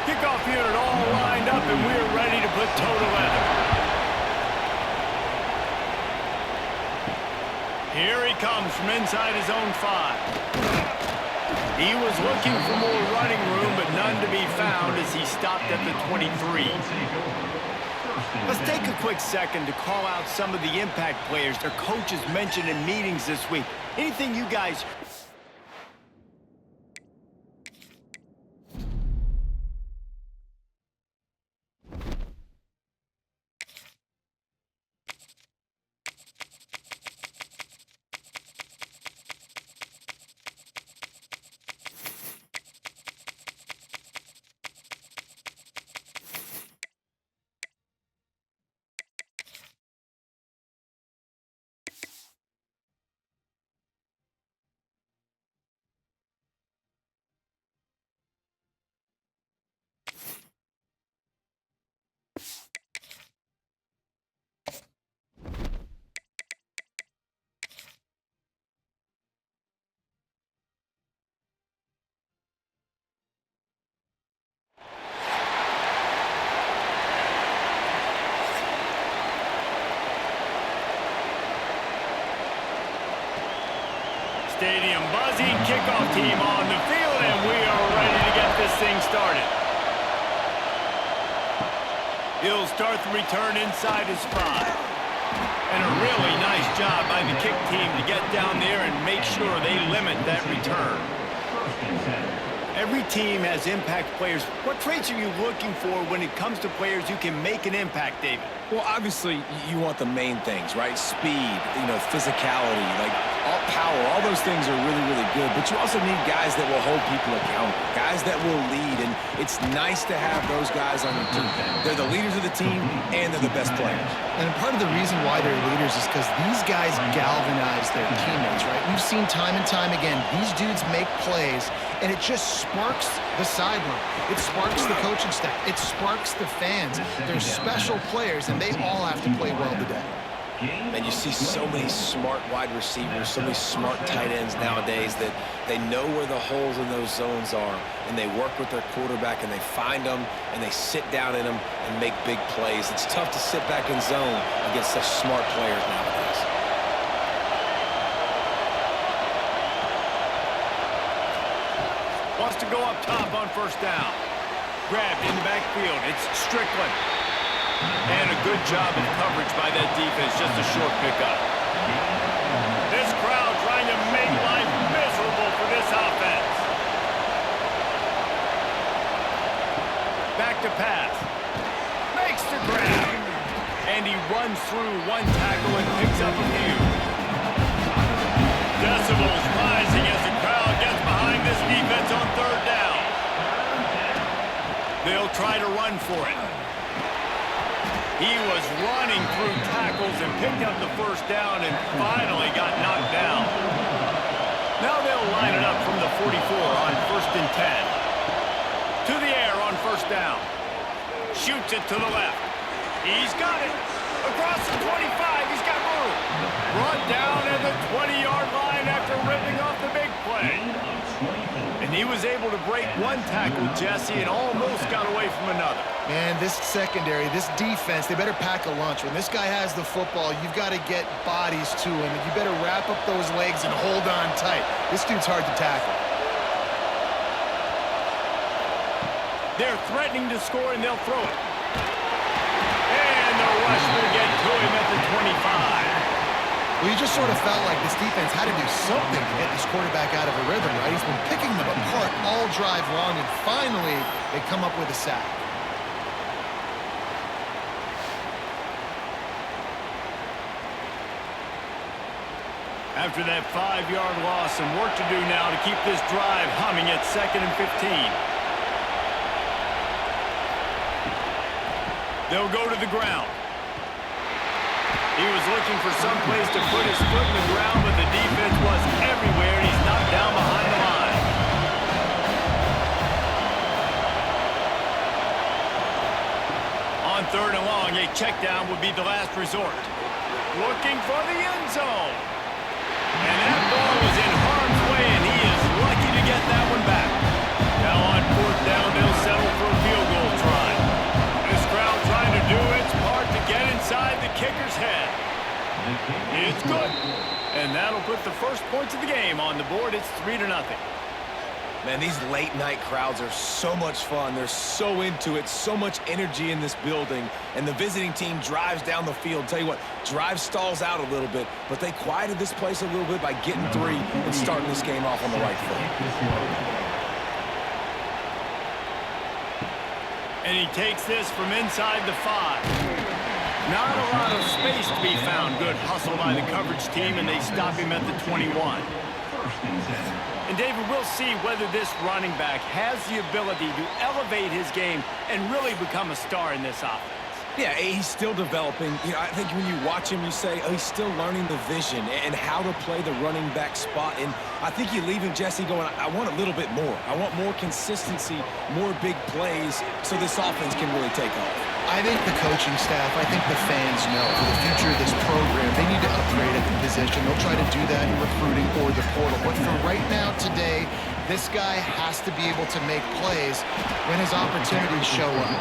Kickoff unit all lined up, and we're ready to put toe to leather. Here he comes from inside his own 5. He was looking for more running room, but none to be found as he stopped at the 23. Let's take a quick second to call out some of the impact players their coaches mentioned in meetings this week. Anything you guys... Stadium buzzing, kickoff team on the field, and we are ready to get this thing started. He'll start the return inside his 5. And a really nice job by the kick team to get down there and make sure they limit that return. Every team has impact players. What traits are you looking for when it comes to players who can make an impact, David? Well, obviously, you want the main things, right? Speed, physicality, like all power, all those things are really, really good. But you also need guys that will hold people accountable, guys that will lead. And it's nice to have those guys on your team. They're the leaders of the team, and they're the best players. And part of the reason why they're leaders is because these guys galvanize their teammates, right? We've seen time and time again, these dudes make plays, and it just sparks the sideline. It sparks the coaching staff. It sparks the fans. They're special players, and they all have to play well today. And you see so many smart wide receivers, so many smart tight ends nowadays that they know where the holes in those zones are, and they work with their quarterback, and they find them, and they sit down in them and make big plays. It's tough to sit back in zone against such smart players nowadays. Wants to go up top on first down. Grabbed in the backfield. It's Strickland. And a good job of coverage by that defense. Just a short pickup. This crowd trying to make life miserable for this offense. Back to pass. Makes the grab. And he runs through one tackle and picks up a few. Decibels rising as the crowd gets behind this defense on third down. They'll try to run for it. He was running through tackles and picked up the first down and finally got knocked down. Now they'll line it up from the 44 on 1st and 10. To the air on first down. Shoots it to the left. He's got it. Across the 25, he's got room. Brought down at the 20-yard line after ripping off the big play. And he was able to break one tackle, Jesse, and almost got away from another. Man, this secondary, this defense, they better pack a lunch. When this guy has the football, you've got to get bodies to him, and you better wrap up those legs and hold on tight. This dude's hard to tackle. They're threatening to score, and they'll throw it. And the rush will get to him at the 25. Well, you just sort of felt like this defense had to do something to get this quarterback out of a rhythm, right? He's been picking them apart all drive long, and finally they come up with a sack. After that 5-yard loss, some work to do now to keep this drive humming at 2nd and 15. They'll go to the ground. He was looking for some place to put his foot in the ground, but the defense was everywhere, and he's knocked down behind the line. On 3rd and long, a check down would be the last resort. Looking for the end zone. And that ball was in harm's way, and he is lucky to get that one back. Now on 4th down, they'll settle for a field first points of the game on the board. It's 3-0. Man, these late-night crowds are so much fun. They're so into it, so much energy in this building. And the visiting team drives down the field. Tell you what, drive stalls out a little bit, but they quieted this place a little bit by getting 3 and starting this game off on the right foot. And he takes this from inside the 5. Not a lot of space to be found. Good hustle by the coverage team, and they stop him at the 21. And David, we'll see whether this running back has the ability to elevate his game and really become a star in this offense. Yeah, he's still developing. You know, I think when you watch him, you say, oh, he's still learning the vision and how to play the running back spot. And I think you leave him, Jesse, going, I want a little bit more. I want more consistency, more big plays so this offense can really take off. I think the coaching staff, I think the fans know for the future of this program, they need to upgrade at the position. They'll try to do that in recruiting or the portal. But for right now, today, this guy has to be able to make plays when his opportunities show up.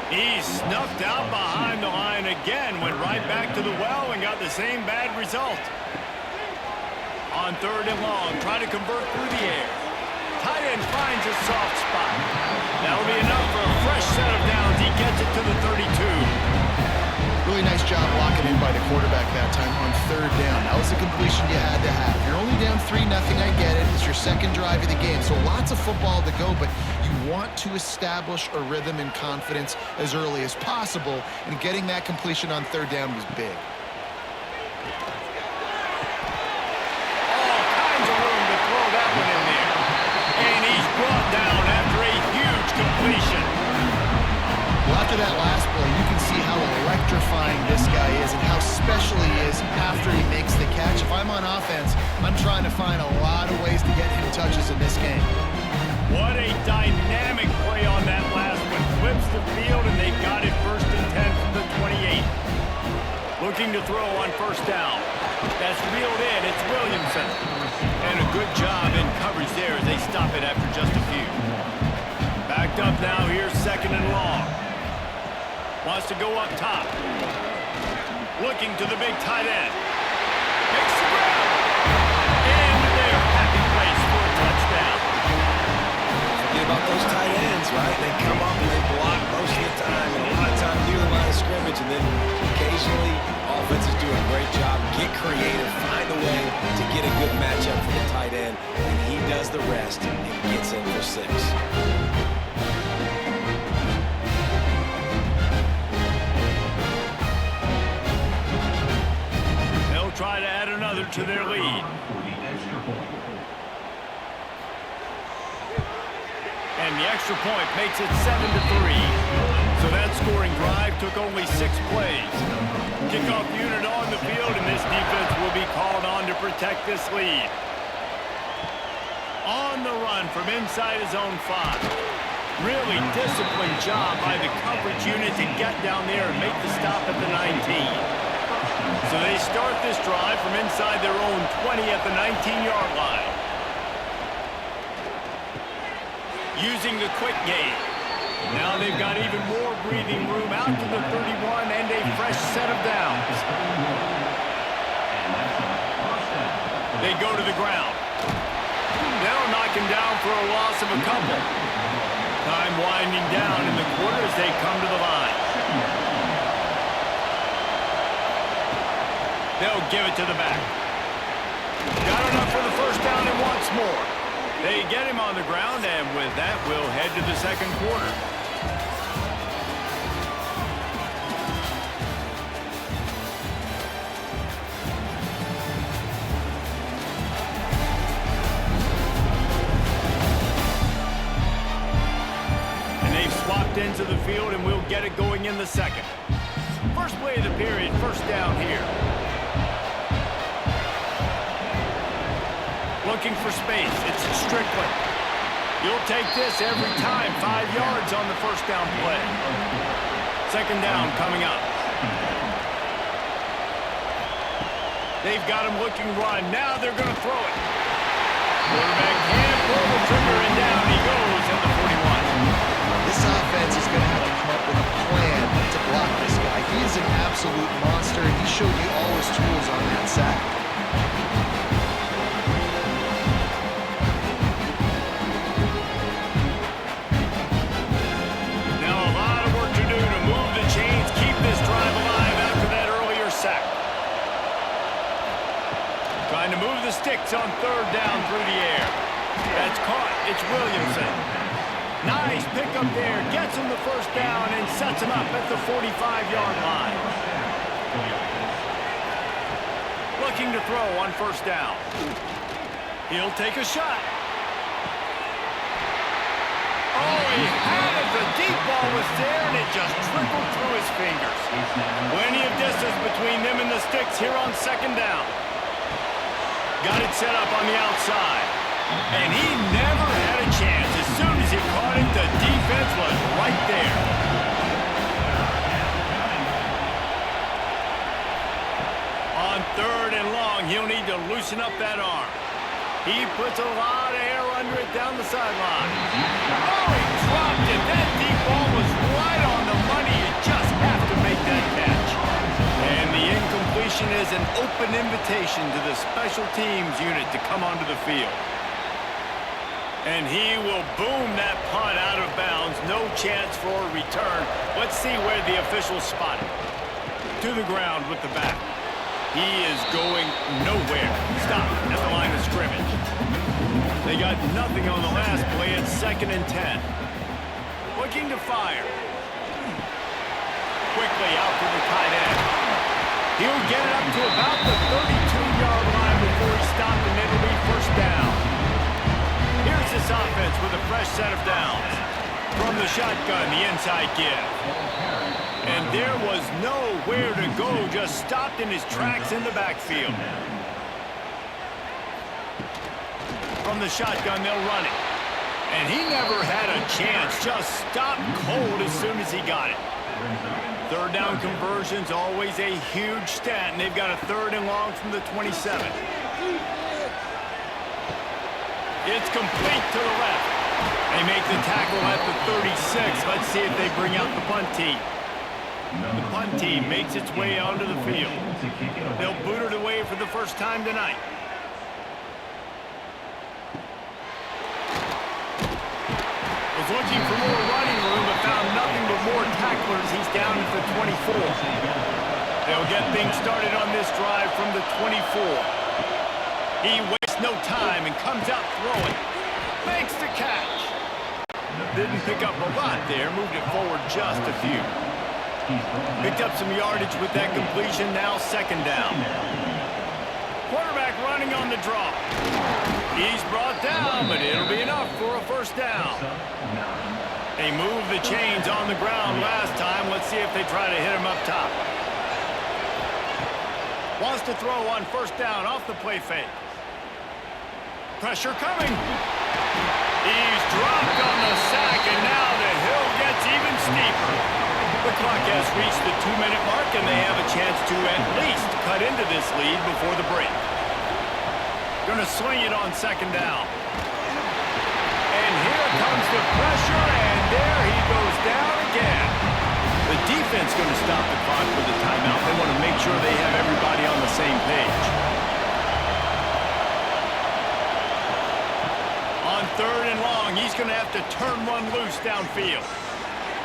He snuffed out behind the line again, went right back to the well and got the same bad result. On 3rd and long, trying to convert through the air. Tight end finds a soft spot. That'll be enough for a fresh set of downs. He gets it to the 32. Really nice job locking in by the quarterback that time on 3rd down. That was the completion you had to have. You're only down 3-0, I get it. It's your second drive of the game, so lots of football to go, but you want to establish a rhythm and confidence as early as possible, and getting that completion on 3rd down was big. All kinds of room to throw that one in there. And he's brought down after a huge completion. Well, after that last play, you can see how electrifying this guy is and how special he is after he makes the catch. If I'm on offense, I'm trying to find a lot of ways to get him touches in this game. What a dynamic play on that last one. Flips the field, and they've got it 1st and 10 from the 28. Looking to throw on 1st down. That's reeled in. It's Williamson. And a good job in coverage there as they stop it after just a few. Backed up now. Here's 2nd and long. Wants to go up top. Looking to the big tight end. Makes the grab. And their happy place for a touchdown. Forget about those tight ends, right? They come up and they block most of the time, and a lot of times near the line of scrimmage, and then occasionally offenses do a great job, get creative, find a way to get a good matchup for the tight end, and he does the rest and gets in for 6. Try to add another to their lead. And the extra point makes it 7-3. So that scoring drive took only 6 plays. Kickoff unit on the field, and this defense will be called on to protect this lead. On the run from inside his own 5. Really disciplined job by the coverage unit to get down there and make the stop at the 19. So they start this drive from inside their own 20 at the 19-yard line. Using the quick game. Now they've got even more breathing room out to the 31 and a fresh set of downs. They go to the ground. They'll knock him down for a loss of a couple. Time winding down in the quarter as they come to the line. They'll give it to the back. Got enough for the 1st down and once more. They get him on the ground, and with that, we'll head to the 2nd quarter. And they've swapped into the field, and we'll get it going in the 2nd. First play of the period, 1st down here. Looking for space. It's Strickland. You'll take this every time. 5 yards on the 1st down play. 2nd down coming up. They've got him looking run. Now they're going to throw it. Quarterback can't pull the trigger, and down he goes at the 41. This offense is going to have to come up with a plan to block this guy. He is an absolute monster, and he showed you all his tools on that sack. It's Williamson. Nice pickup there. Gets him the first down and sets him up at the 45-yard line. Looking to throw on first down. He'll take a shot. Oh, he had it. The deep ball was there, and it just trickled through his fingers. Plenty of distance between them and the sticks here on second down. Got it set up on the outside. And he never had a chance. As soon as he caught it, the defense was right there. On third and long, he'll need to loosen up that arm. He puts a lot of air under it down the sideline. Oh, he dropped it. That deep ball was right on the money. You just have to make that catch. And the incompletion is an open invitation to the special teams unit to come onto the field. And he will boom that punt out of bounds. No chance for a return. Let's see where the officials spot it. To the ground with the back. He is going nowhere. Stop at the line of scrimmage. They got nothing on the last play. It's 2nd and 10. Looking to fire. Quickly out to the tight end. He'll get it up to about the 32-yard line before he stopped, and it'll be first down. Here's this offense with a fresh set of downs. From the shotgun, the inside give. And there was nowhere to go, just stopped in his tracks in the backfield. From the shotgun, they'll run it. And he never had a chance, just stopped cold as soon as he got it. Third down conversion's always a huge stat, and they've got a 3rd and long from the 27. It's complete to the left. They make the tackle at the 36. Let's see if they bring out the punt team. The punt team makes its way onto the field. They'll boot it away for the first time tonight. Was looking for more running room, but found nothing but more tacklers. He's down at the 24. They'll get things started on this drive from the 24. He wastes no time and comes out throwing. Makes the catch. Didn't pick up a lot there. Moved it forward just a few. Picked up some yardage with that completion. Now 2nd down. Quarterback running on the draw. He's brought down, but it'll be enough for a first down. They moved the chains on the ground last time. Let's see if they try to hit him up top. Wants to throw on first down off the play fake. Pressure coming. He's dropped on the sack, and now the hill gets even steeper. The clock has reached the 2-minute mark, and they have a chance to at least cut into this lead before the break. Going to swing it on 2nd down. And here comes the pressure, and there he goes down again. The defense going to stop the clock with the timeout. They want to make sure they have everybody on the same page. On 3rd and long, he's going to have to turn one loose downfield.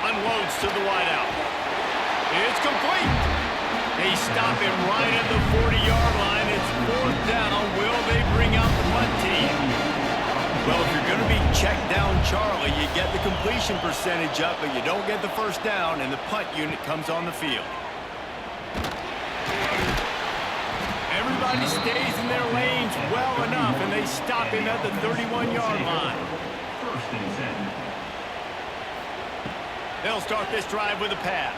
Unloads to the wideout. It's complete. They stop him right at the 40-yard line. It's 4th down. Will they bring out the punt team? Well, if you're going to be checked down, Charlie, you get the completion percentage up, but you don't get the first down, and the punt unit comes on the field. Everybody stays in their lanes well enough, and they stop him at the 31-yard line. They'll start this drive with a pass.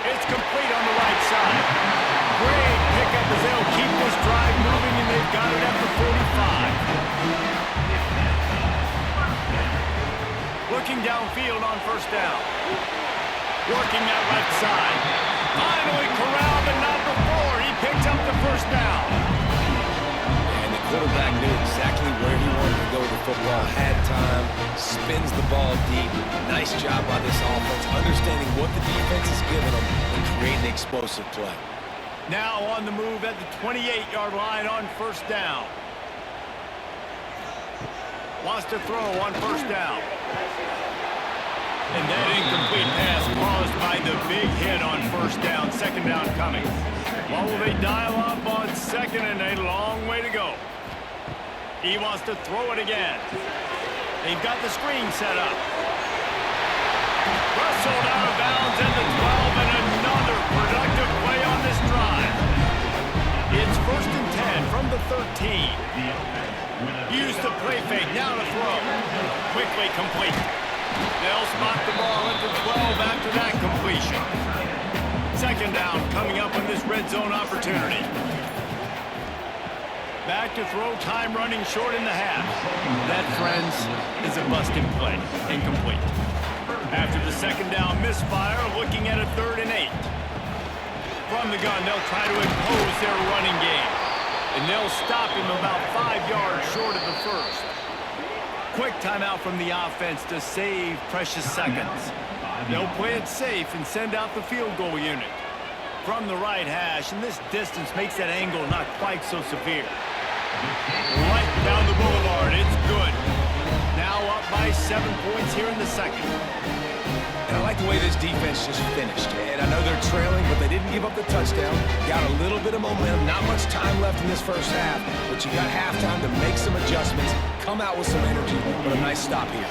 It's complete on the right side. Great pickup as they'll keep this drive moving, and they've got it at the 45. Looking downfield on first down. Working that left side. Finally corralled, but not before. He picks up the first down. And the quarterback knew exactly where he wanted to go with the football. Had time, spins the ball deep. Nice job by this offense, understanding what the defense is giving them and creating the explosive play. Now on the move at the 28-yard line on first down. Wants to throw on first down. And that incomplete pass caused by the big hit on first down. 2nd down coming. What will they dial up on 2nd, and a long way to go? He wants to throw it again. They've got the screen set up. Wrestled out of bounds at the 12, and another productive play on this drive. It's 1st and 10 from the 13. Use the play fake, now to throw. Quickly complete. They'll spot the ball at the 12 after that completion. 2nd down coming up on this red zone opportunity. Back to throw, time running short in the half. That, friends, is a busted play. Incomplete. After the 2nd down misfire, looking at a 3rd and 8. From the gun, they'll try to impose their running game. And they'll stop him about 5 yards short of the 1st. Quick timeout from the offense to save precious seconds. They'll play it safe and send out the field goal unit. From the right hash, and this distance makes that angle not quite so severe. Right down the boulevard, it's good. Now up by 7 points here in the 2nd. And I like the way this defense just finished. And I know they're trailing, but they didn't give up the touchdown. Got a little bit of momentum. Not much time left in this first half, but you got halftime to make some adjustments, come out with some energy, but a nice stop here.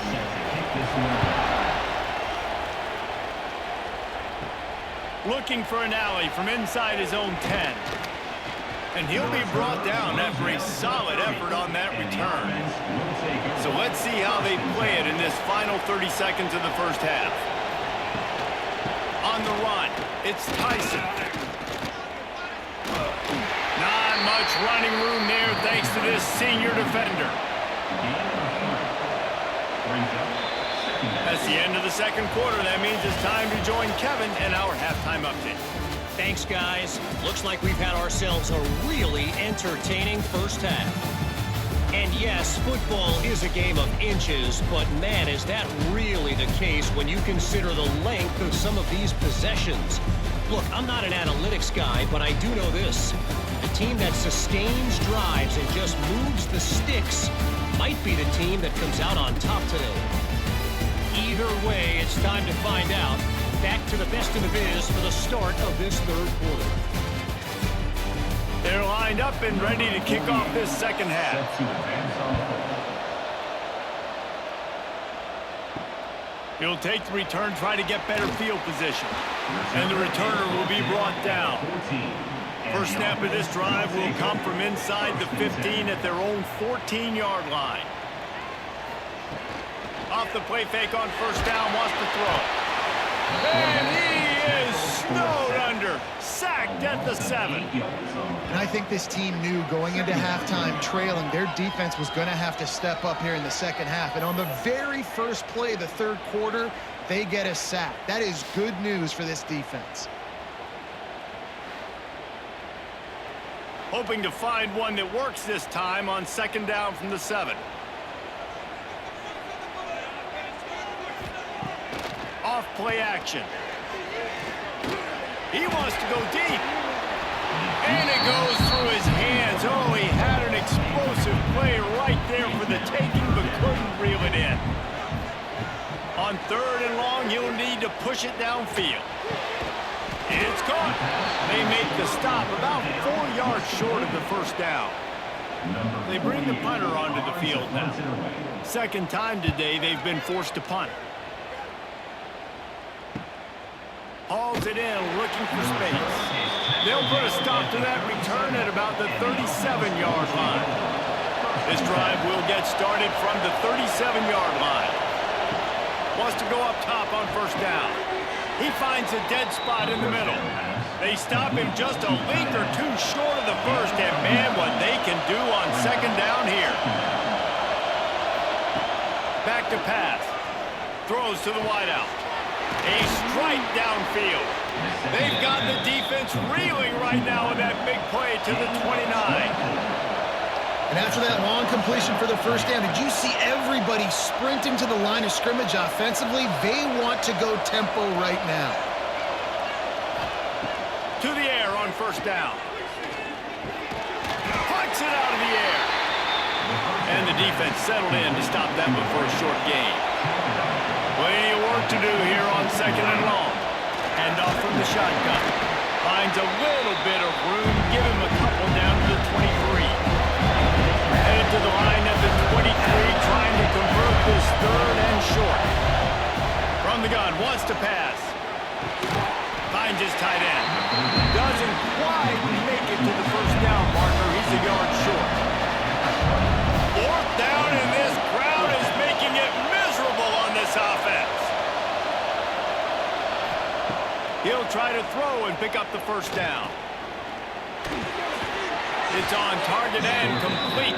Looking for an alley from inside his own 10. And he'll be brought down after a solid effort on that return. So let's see how they play it in this final 30 seconds of the first half. On the run, it's Tyson. Not much running room there thanks to this senior defender. That's the end of the 2nd quarter. That means it's time to join Kevin in our halftime update. Thanks, guys. Looks like we've had ourselves a really entertaining first half. And yes, football is a game of inches, but man, is that really the case when you consider the length of some of these possessions. Look, I'm not an analytics guy, but I do know this. The team that sustains drives and just moves the sticks might be the team that comes out on top today. Either way, it's time to find out. Back to the best in the biz for the start of this 3rd quarter. They're lined up and ready to kick off this 2nd half. He'll take the return, try to get better field position. And the returner will be brought down. First snap of this drive will come from inside the 15 at their own 14-yard line. Off the play fake on 1st down, wants to throw. And he is snowed under, sacked at the 7. And I think this team knew going into halftime trailing, their defense was going to have to step up here in the 2nd half. And on the very first play of the 3rd quarter, they get a sack. That is good news for this defense. Hoping to find one that works this time on 2nd down from the 7. Off play action. He wants to go deep. And it goes through his hands. Oh, he had an explosive play right there for the taking, but couldn't reel it in. On 3rd and long, he'll need to push it downfield. It's caught. They make the stop about 4 yards short of the 1st down. They bring the punter onto the field now. 2nd time today they've been forced to punt. Hauls it in, looking for space. They'll put a stop to that return at about the 37-yard line. This drive will get started from the 37-yard line. Wants to go up top on 1st down. He finds a dead spot in the middle. They stop him just a length or 2 short of the 1st, and man, what they can do on 2nd down here. Back to pass. Throws to the wideout. A strike downfield. They've got the defense reeling right now with that big play to the 29. And after that long completion for the 1st down, did you see everybody sprinting to the line of scrimmage offensively? They want to go tempo right now. To the air on 1st down. Puts it out of the air. And the defense settled in to stop that before a short gain. Plenty of work to do here on 2nd and long. Hand off from the shotgun. Finds a little bit of room. Give him a couple down to the 23. Headed to the line gun, wants to pass. Finds his tight end. Doesn't quite make it to the first down marker. He's a yard short. Fourth down, and this crowd is making it miserable on this offense. He'll try to throw and pick up the first down. It's on target and complete.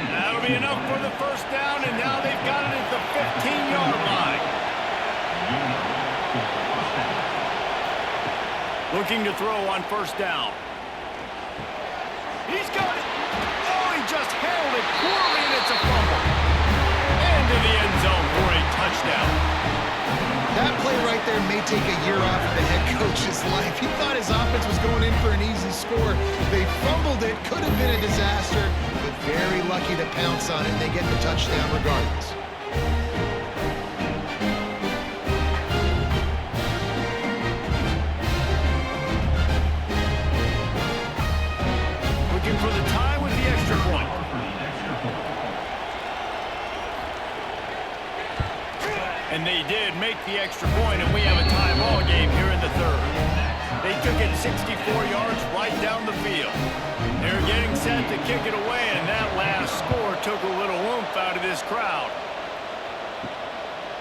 That'll be enough for the first down, and now they've got it at the 15-yard line. Looking to throw on first down. He's got it. Oh, he just held it poorly, and it's a fumble. Into the end zone for a touchdown. That play right there may take a year off of the head coach's life. He thought his offense was going in for an easy score. They fumbled it. Could have been a disaster, but very lucky to pounce on it, and they get the touchdown regardless. Looking for the tie with the extra point. And they did make the extra point, and we have a tie ball game here in the third. They took it 64 yards right down the field. They're getting set to kick it away, and that last score took a little oomph out of this crowd.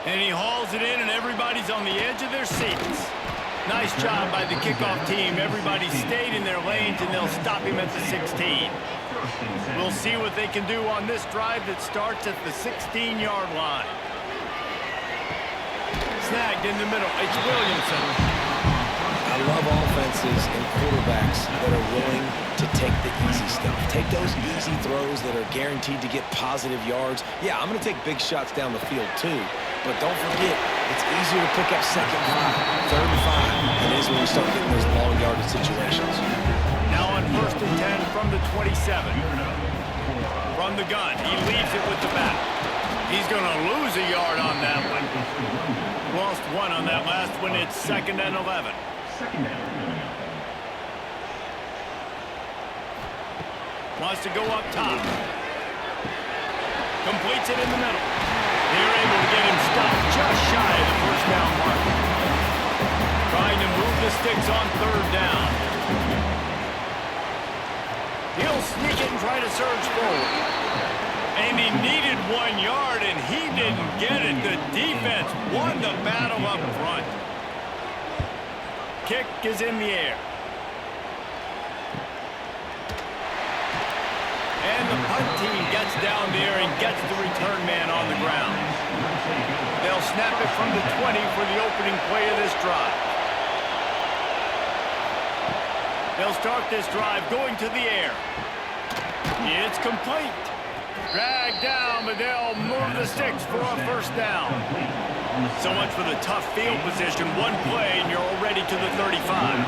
And he hauls it in, and everybody's on the edge of their seats. Nice job by the kickoff team. Everybody stayed in their lanes, and they'll stop him at the 16. We'll see what they can do on this drive that starts at the 16-yard line. Snagged in the middle. It's Williamson. I love offenses and quarterbacks that are willing to take the easy stuff. Take those easy throws that are guaranteed to get positive yards. Yeah, I'm going to take big shots down the field too. But don't forget, it's easier to pick up second and 5, third and 5 than it is when you start getting those long yardage situations. Now on 1st and 10 from the 27. From the gun, he leaves it with the back. He's going to lose a yard on that one. Lost one on that last one. It's 2nd and 11. Wants to go up top. Completes it in the middle. They're able to get him stopped just shy of the first down mark. Trying to move the sticks on 3rd down. He'll sneak it and try to surge forward. And he needed 1 yard, and he didn't get it. The defense won the battle up front. Kick is in the air. And the punt team gets down there and gets the return man on the ground. They'll snap it from the 20 for the opening play of this drive. They'll start this drive going to the air. It's complete. Dragged down, but they'll move the sticks for a first down. So much for the tough field position. One play, and you're already to the 35.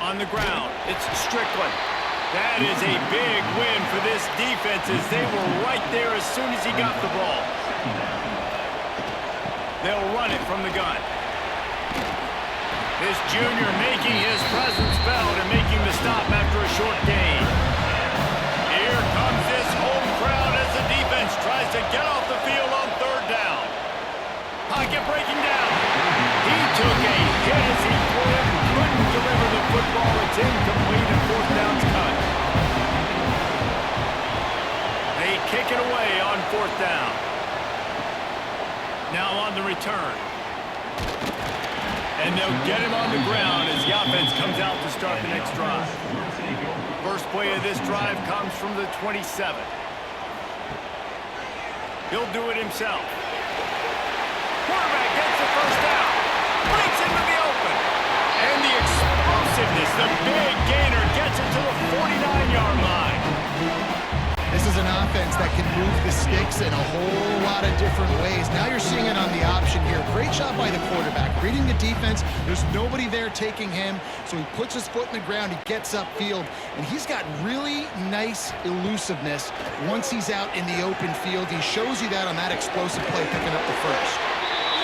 On the ground, it's Strickland. That is a big win for this defense as they were right there as soon as he got the ball. They'll run it from the gun. This junior making his presence felt and making the stop after a short gain. Here comes this home crowd as the defense tries to get off the field on 3rd down. Pocket breaking down. He took a hit as he threw it and couldn't deliver the football. It's incomplete and 4th down's cut. They kick it away on 4th down. Now on the return. And they'll get him on the ground as the offense comes out to start the next drive. First play of this drive comes from the 27. He'll do it himself. Quarterback gets the first down. Breaks into the open. And the explosiveness, the big gainer, gets it to the 49-yard line. This is an offense that can move the sticks in a whole lot of different ways. Now you're seeing it on the option here. Great job by the quarterback. Reading the defense, there's nobody there taking him, so he puts his foot in the ground, he gets upfield, and he's got really nice elusiveness once he's out in the open field. He shows you that on that explosive play, picking up the first.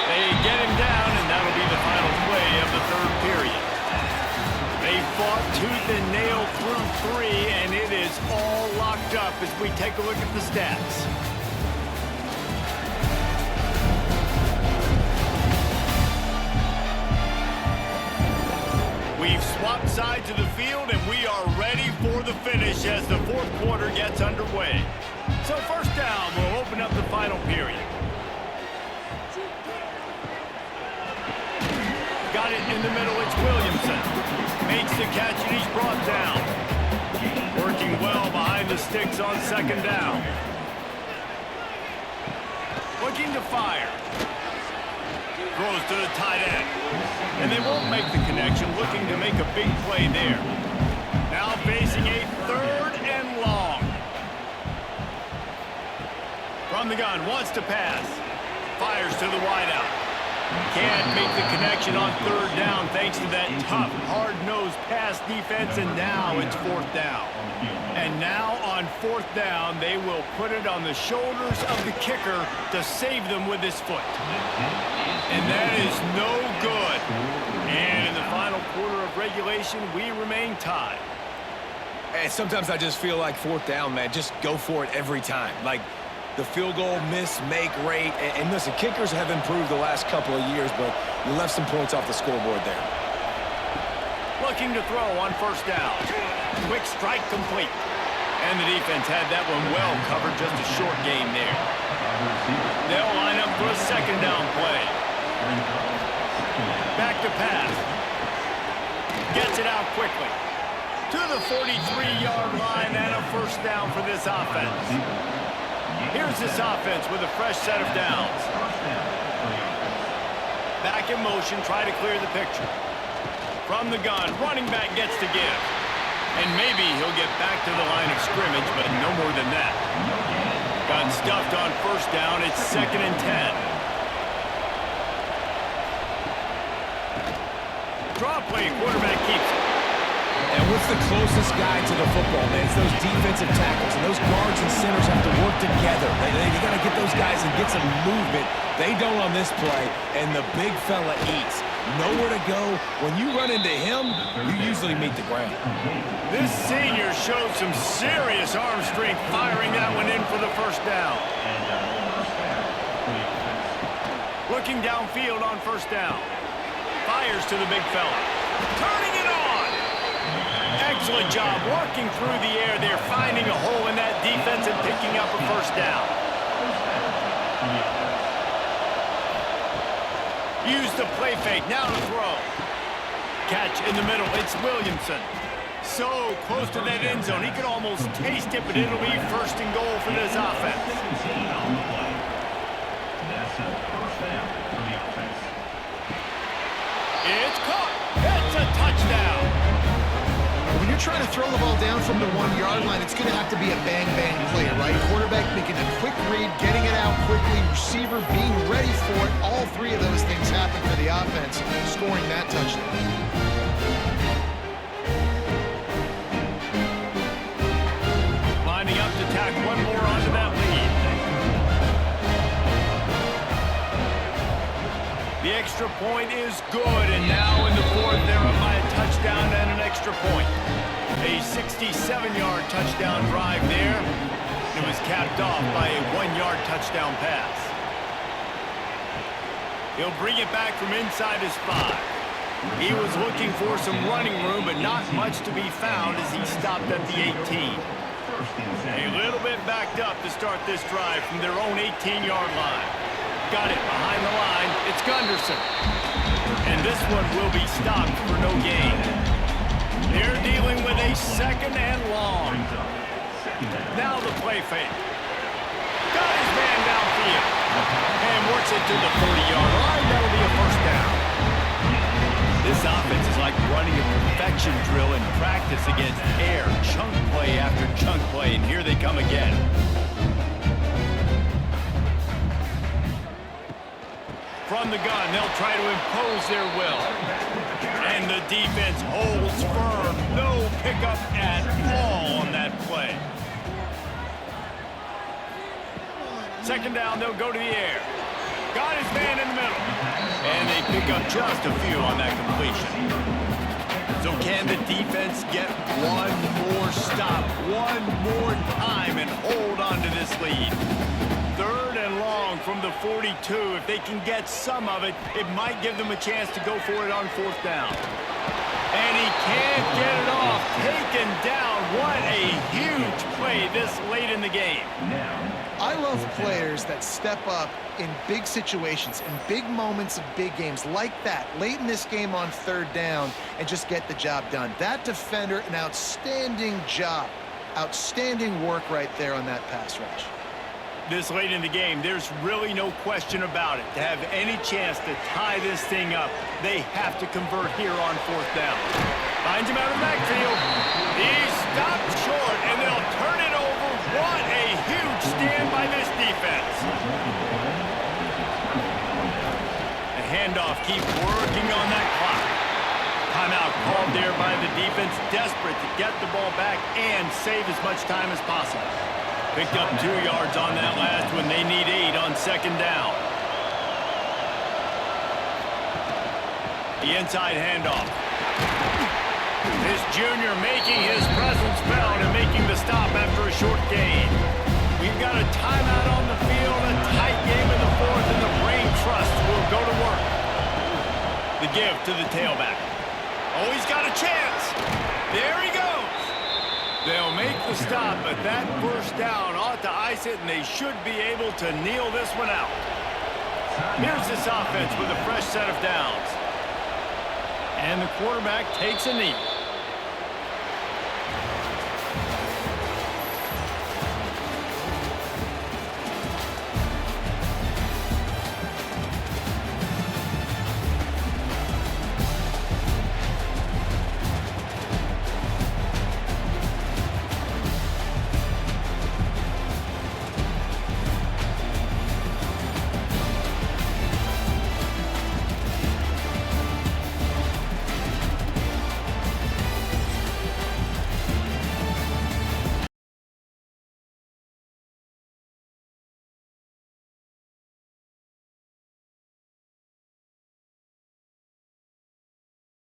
They get him down, and that'll be the final play of the 3rd period. They fought tooth and nail through 3, and it is all locked up as we take a look at the stats. We've swapped sides of the field, and we are ready for the finish as the fourth quarter gets underway. So first down, we'll open up the final period. Got it in the middle, it's Williamson. Makes the catch, and he's brought down. Working well behind the sticks on second down. Looking to fire. Throws to the tight end. And they won't make the connection, looking to make a big play there. Now facing a third and long. From the gun, wants to pass. Fires to the wideout. Can't make the connection on third down thanks to that tough, hard-nosed pass defense, and now it's fourth down. And now on fourth down, they will put it on the shoulders of the kicker to save them with his foot. And that is no good. And in the final quarter of regulation, we remain tied. And sometimes I just feel like fourth down, man, just go for it every time. Like, the field goal miss-make rate. And listen, kickers have improved the last couple of years, but you left some points off the scoreboard there. Looking to throw on first down. Quick strike complete. And the defense had that one well covered, just a short game there. They'll line up for a second down play. Back to pass. Gets it out quickly. To the 43-yard line and a first down for this offense. Here's this offense with a fresh set of downs. Back in motion, try to clear the picture. From the gun, running back gets to give. And maybe he'll get back to the line of scrimmage, but no more than that. Got stuffed on first down, it's 2nd and 10. Draw play, quarterback keeps it. And what's the closest guy to the football, man? It's those defensive tackles, and those guards and centers have to work together. They got to get those guys and get some movement. They don't on this play, and the big fella eats. Nowhere to go. When you run into him, you usually meet the ground. This senior showed some serious arm strength firing that one in for the first down. Looking downfield on first down. Fires to the big fella. Turning it on. Excellent job working through the air there, finding a hole in that defense and picking up a first down. Use the play fake, now to throw. Catch in the middle, it's Williamson. So close to that end zone, he could almost taste it, but it'll be first and goal for this offense. It's caught, it's a touchdown. When you're trying to throw the ball down from the 1-yard line, it's going to have to be a bang-bang play, right? Quarterback making a quick read, getting it out quickly, receiver being ready for it. All three of those things happen for the offense, scoring that touchdown. Lining up to tack one more onto that lead. The extra point is good, and now in the fourth, they're up by a touchdown and an extra point. A 67-yard touchdown drive there. It was capped off by a 1-yard touchdown pass. He'll bring it back from inside his 5. He was looking for some running room, but not much to be found as he stopped at the 18. A little bit backed up to start this drive from their own 18-yard line. Got it behind the line. It's Gunderson. And this one will be stopped for no gain. They're dealing with a second and long. Now the play fake. Got his man downfield. And works it to the 40-yard line. That'll be a first down. This offense is like running a perfection drill in practice against air. Chunk play after chunk play. And here they come again. From the gun, they'll try to impose their will. And the defense holds firm. No pickup at all on that play. Second down, they'll go to the air. Got his man in the middle. And they pick up just a few on that completion. So can the defense get one more stop, one more time, and hold on to this lead? Third and long from the 42. If they can get some of it, it might give them a chance to go for it on fourth down. And he can't get it off. Taken down. What a huge play this late in the game. I love players that step up in big situations, in big moments of big games like that, late in this game on third down, and just get the job done. That defender, an outstanding job. Outstanding work right there on that pass rush. This late in the game, there's really no question about it. To have any chance to tie this thing up, they have to convert here on fourth down. Finds him out of the backfield. He's stopped short, and they'll turn it over. What a huge stand by this defense. The handoff keeps working on that clock. Timeout called there by the defense, desperate to get the ball back and save as much time as possible. Picked up 2 yards on that last when they need 8 on second down. The inside handoff. This junior making his presence felt and making the stop after a short gain. We've got a timeout on the field, a tight game in the fourth, and the brain trust will go to work. The give to the tailback. Oh, he's got a chance. There he goes. They'll make the stop, but that first down ought to ice it, and they should be able to kneel this one out. Here's this offense with a fresh set of downs. And the quarterback takes a knee.